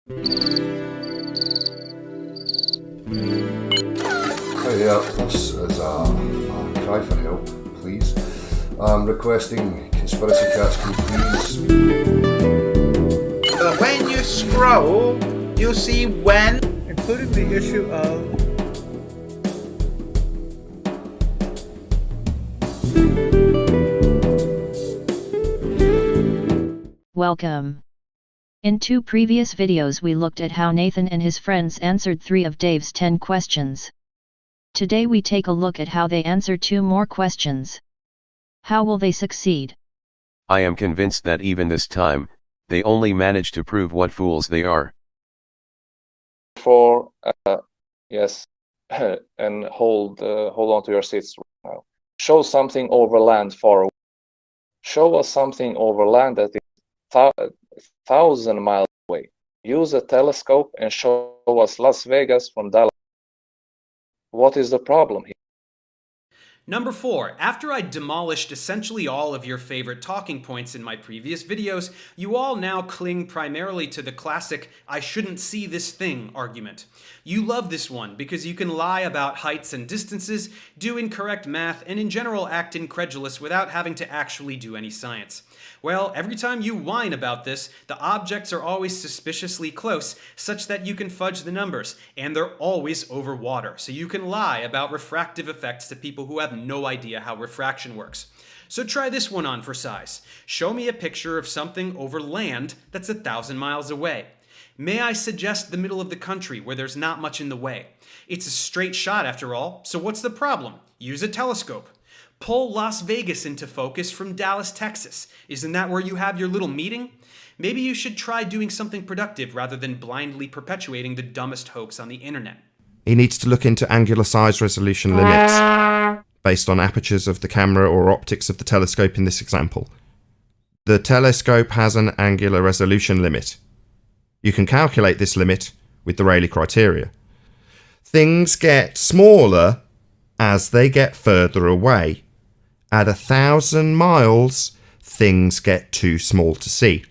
Hi there, this is a cry for help, please. I'm requesting Conspiracy Cats, can you please? When you scroll, you see when, including the issue of Welcome. In 2 previous videos we looked at how Nathan and his friends answered 3 of Dave's 10 questions. Today we take a look at how they answer 2 more questions. How will they succeed? I am convinced that even this time, they only manage to prove what fools they are. Yes, and hold on to your seats right now. Show something over land far away. Show us something over land that is 1,000 miles away. Use a telescope and show us Las Vegas from Dallas. What is the problem here? Number 4, after I demolished essentially all of your favorite talking points in my previous videos, you all now cling primarily to the classic "I shouldn't see this thing" argument. You love this one because you can lie about heights and distances, do incorrect math, and in general act incredulous without having to actually do any science. Well, every time you whine about this, the objects are always suspiciously close, such that you can fudge the numbers, and they're always over water, so you can lie about refractive effects to people who have no idea how refraction works. So try this one on for size. Show me a picture of something over land that's 1,000 miles away. May I suggest the middle of the country where there's not much in the way? It's a straight shot after all, so what's the problem? Use a telescope. Pull Las Vegas into focus from Dallas, Texas. Isn't that where you have your little meeting? Maybe you should try doing something productive rather than blindly perpetuating the dumbest hoax on the internet. He needs to look into angular size resolution limits based on apertures of the camera or optics of the telescope in this example. The telescope has an angular resolution limit. You can calculate this limit with the Rayleigh criteria. Things get smaller as they get further away. At 1,000 miles, things get too small to see.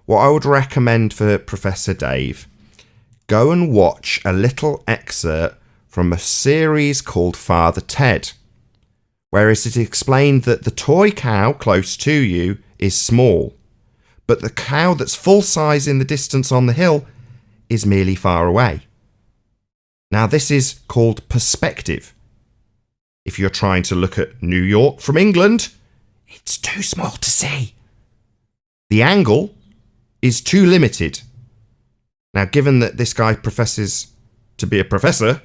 What I would recommend for Professor Dave, go and watch a little excerpt from a series called Father Ted, where it is explained that the toy cow close to you is small, but the cow that's full size in the distance on the hill is merely far away. Now this is called perspective. If you're trying to look at New York from England, it's too small to see. The angle is too limited. Now, given that this guy professes to be a professor,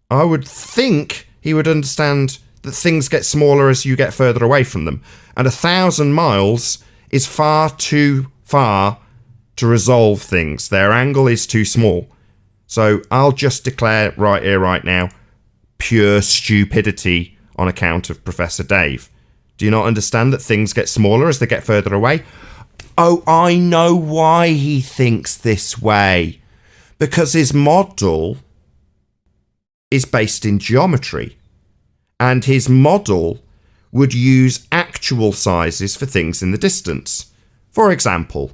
I would think he would understand that things get smaller as you get further away from them. And 1,000 miles is far too far to resolve things. Their angle is too small. So I'll just declare right here, right now, pure stupidity on account of Professor Dave. Do you not understand that things get smaller as they get further away? Oh, I know why he thinks this way. Because his model is based in geometry. And his model would use actual sizes for things in the distance. For example,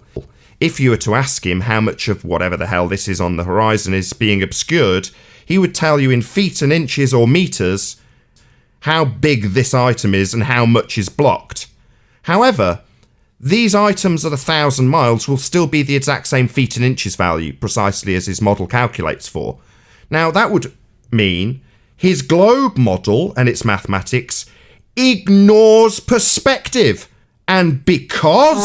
if you were to ask him how much of whatever the hell this is on the horizon is being obscured, he would tell you in feet and inches or meters how big this item is and how much is blocked. However, these items at 1,000 miles will still be the exact same feet and inches value, precisely as his model calculates for. Now, that would mean his globe model and its mathematics ignores perspective. And because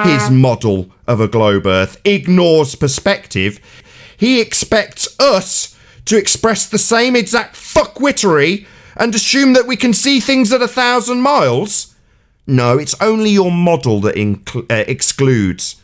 his model of a globe Earth ignores perspective, he expects us to express the same exact fuckwittery and assume that we can see things at 1,000 miles? No, it's only your model that excludes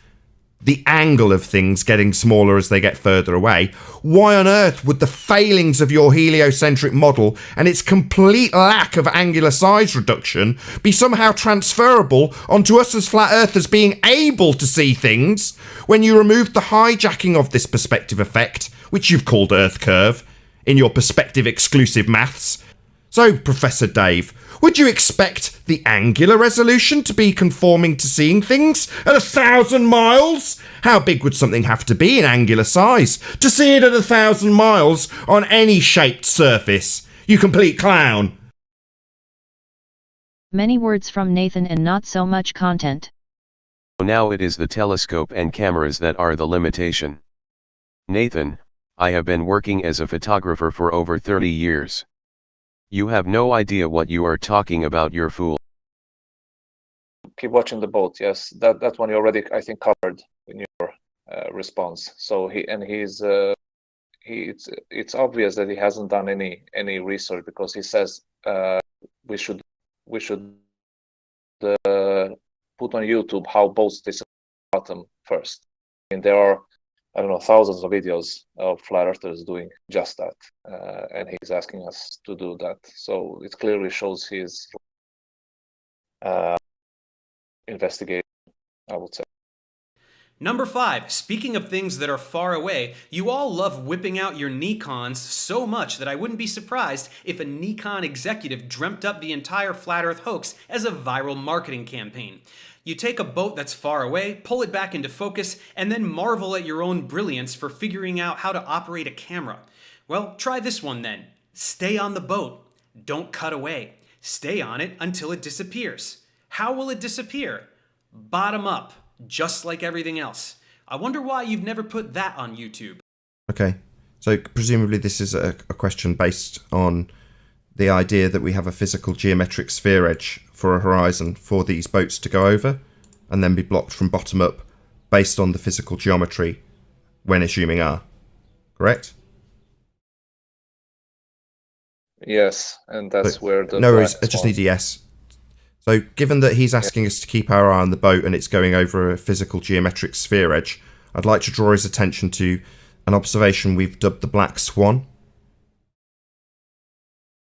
the angle of things getting smaller as they get further away. Why on earth would the failings of your heliocentric model and its complete lack of angular size reduction be somehow transferable onto us as flat earthers being able to see things when you removed the hijacking of this perspective effect, which you've called Earth curve, in your perspective exclusive maths? So, Professor Dave, would you expect the angular resolution to be conforming to seeing things at 1,000 miles? How big would something have to be in angular size to see it at 1,000 miles on any shaped surface? You complete clown. Many words from Nathan and not so much content. Now it is the telescope and cameras that are the limitation. Nathan, I have been working as a photographer for over 30 years. You have no idea what you are talking about, you fool. Keep watching the boat. Yes, that one you already, I think, covered in your response. So it's obvious that he hasn't done any research, because he says we should put on YouTube how boats disappear bottom first. And there are, I don't know, thousands of videos of flat earthers doing just that, and he's asking us to do that. So it clearly shows his investigation, I would say. Number 5, speaking of things that are far away, you all love whipping out your Nikons so much that I wouldn't be surprised if a Nikon executive dreamt up the entire flat earth hoax as a viral marketing campaign. You take a boat that's far away, pull it back into focus, and then marvel at your own brilliance for figuring out how to operate a camera. Well, try this one then. Stay on the boat. Don't cut away. Stay on it until it disappears. How will it disappear? Bottom up, just like everything else. I wonder why you've never put that on YouTube. Okay, so presumably this is a question based on the idea that we have a physical geometric sphere edge for a horizon for these boats to go over and then be blocked from bottom up based on the physical geometry when assuming R. Correct? Yes, and that's where the... No worries, I just need a yes. So given that he's asking us to keep our eye on the boat and it's going over a physical geometric sphere edge, I'd like to draw his attention to an observation we've dubbed the black swan.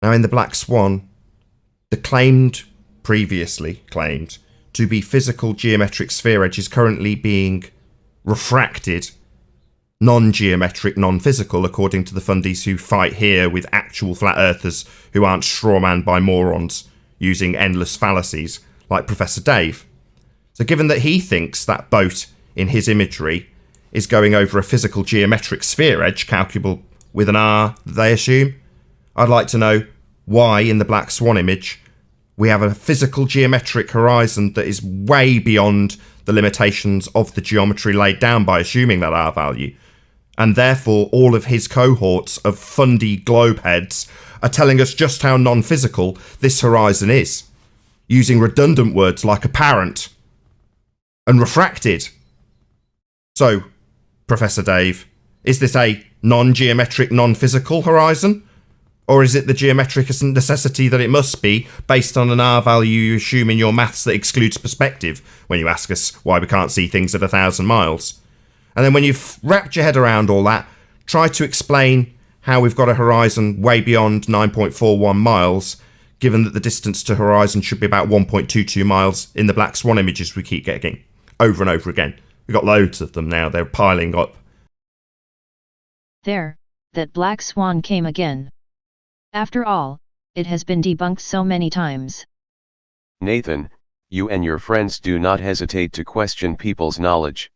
Now in the black swan, the previously claimed to be physical geometric sphere edge is currently being refracted non-geometric, non-physical, according to the fundies who fight here with actual flat earthers who aren't strawmanned by morons using endless fallacies like Professor Dave. So given that he thinks that boat in his imagery is going over a physical geometric sphere edge calculable with an R, they assume, I'd like to know why in the black swan image we have a physical geometric horizon that is way beyond the limitations of the geometry laid down by assuming that R value. And therefore all of his cohorts of fundy globe heads are telling us just how non-physical this horizon is, using redundant words like apparent and refracted. So, Professor Dave, is this a non-geometric, non-physical horizon? Or is it the geometric necessity that it must be, based on an R value you assume in your maths that excludes perspective, when you ask us why we can't see things at 1,000 miles? And then when you've wrapped your head around all that, try to explain how we've got a horizon way beyond 9.41 miles, given that the distance to horizon should be about 1.22 miles in the black swan images we keep getting over and over again. We've got loads of them now, they're piling up. There, that black swan came again. After all, it has been debunked so many times. Nathan, you and your friends do not hesitate to question people's knowledge.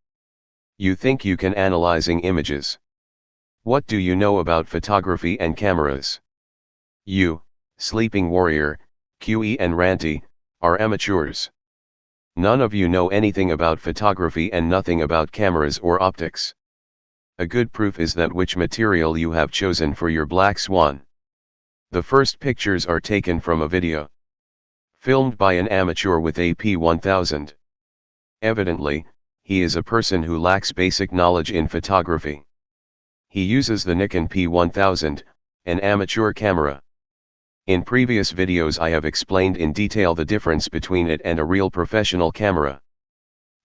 You think you can analyzing images. What do you know about photography and cameras? You, Sleeping Warrior, QE and Ranty, are amateurs. None of you know anything about photography and nothing about cameras or optics. A good proof is that which material you have chosen for your black swan. The first pictures are taken from a video filmed by an amateur with a P1000. Evidently, he is a person who lacks basic knowledge in photography. He uses the Nikon P1000, an amateur camera. In previous videos I have explained in detail the difference between it and a real professional camera.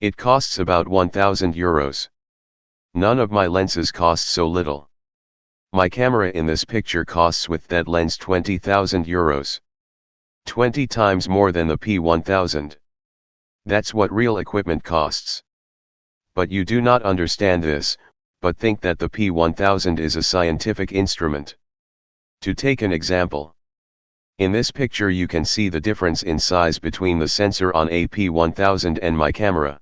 It costs about 1,000 euros. None of my lenses cost so little. My camera in this picture costs with that lens 20,000 euros. 20 times more than the P1000. That's what real equipment costs. But you do not understand this, but think that the P1000 is a scientific instrument. To take an example. In this picture you can see the difference in size between the sensor on a P1000 and my camera.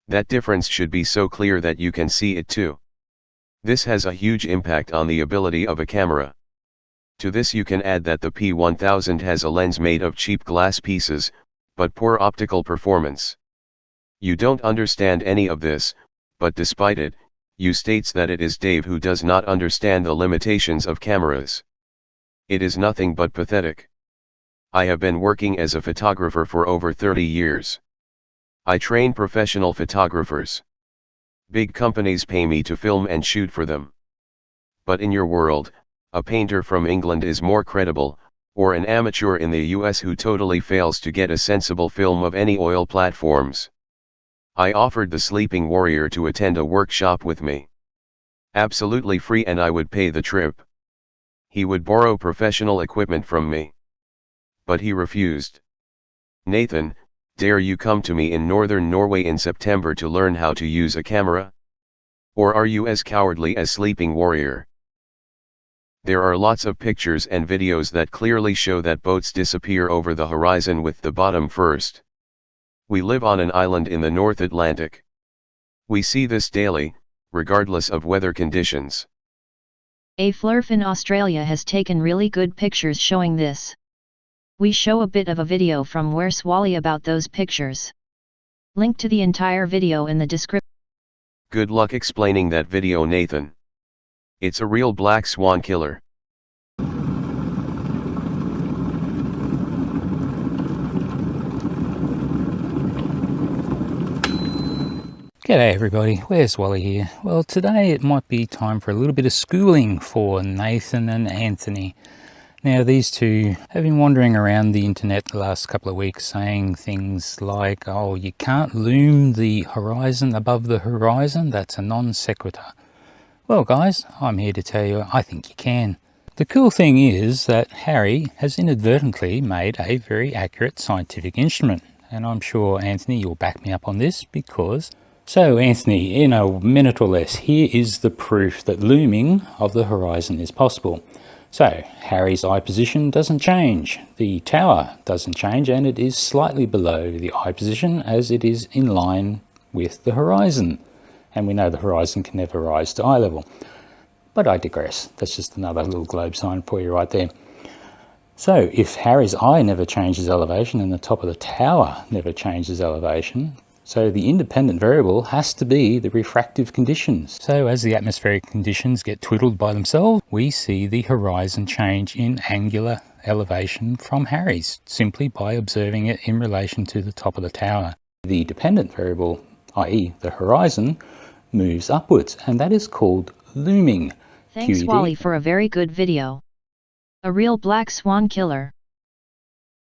That difference should be so clear that you can see it too. This has a huge impact on the ability of a camera. To this you can add that the P1000 has a lens made of cheap glass pieces, but poor optical performance. You don't understand any of this, but despite it, you states that it is Dave who does not understand the limitations of cameras. It is nothing but pathetic. I have been working as a photographer for over 30 years. I train professional photographers. Big companies pay me to film and shoot for them. But in your world, a painter from England is more credible, or an amateur in the US who totally fails to get a sensible film of any oil platforms. I offered the Sleeping Warrior to attend a workshop with me. Absolutely free, and I would pay the trip. He would borrow professional equipment from me. But he refused. Nathan, dare you come to me in northern Norway in September to learn how to use a camera? Or are you as cowardly as Sleeping Warrior? There are lots of pictures and videos that clearly show that boats disappear over the horizon with the bottom first. We live on an island in the North Atlantic. We see this daily, regardless of weather conditions. A Flurf in Australia has taken really good pictures showing this. We show a bit of a video from where Swally about those pictures. Link to the entire video in the description. Good luck explaining that video, Nathan. It's a real black swan killer. G'day everybody, where's Wally here? Well, today it might be time for a little bit of schooling for Nathan and Anthony. Now, these two have been wandering around the internet the last couple of weeks saying things like, oh, you can't loom the horizon above the horizon, that's a non sequitur. Well guys, I'm here to tell you I think you can. The cool thing is that Harry has inadvertently made a very accurate scientific instrument, and I'm sure Anthony you'll back me up on this because... So Anthony, in a minute or less, here is the proof that looming of the horizon is possible. So Harry's eye position doesn't change, the tower doesn't change, and it is slightly below the eye position as it is in line with the horizon. And we know the horizon can never rise to eye level. But I digress, that's just another little globe sign for you right there. So if Harry's eye never changes elevation and the top of the tower never changes elevation, so the independent variable has to be the refractive conditions. So as the atmospheric conditions get twiddled by themselves, we see the horizon change in angular elevation from Harry's, simply by observing it in relation to the top of the tower. The dependent variable, i.e. the horizon, moves upwards, and that is called looming. Thanks Wally for a very good video. A real black swan killer.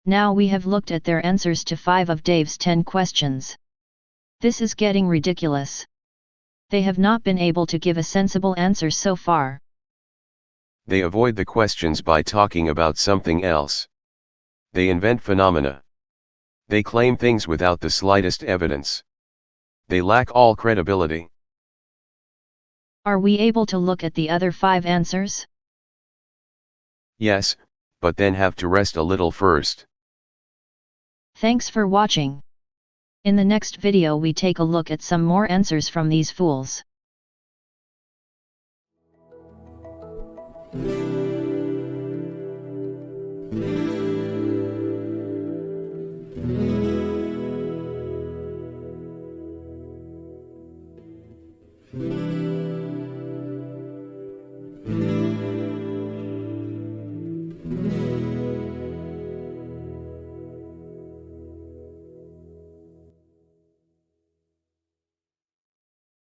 Now we have looked at their answers to 5 of Dave's 10 questions. This is getting ridiculous. They have not been able to give a sensible answer so far. They avoid the questions by talking about something else. They invent phenomena. They claim things without the slightest evidence. They lack all credibility. Are we able to look at the other 5 answers? Yes, but then have to rest a little first. Thanks for watching. In the next video we take a look at some more answers from these fools.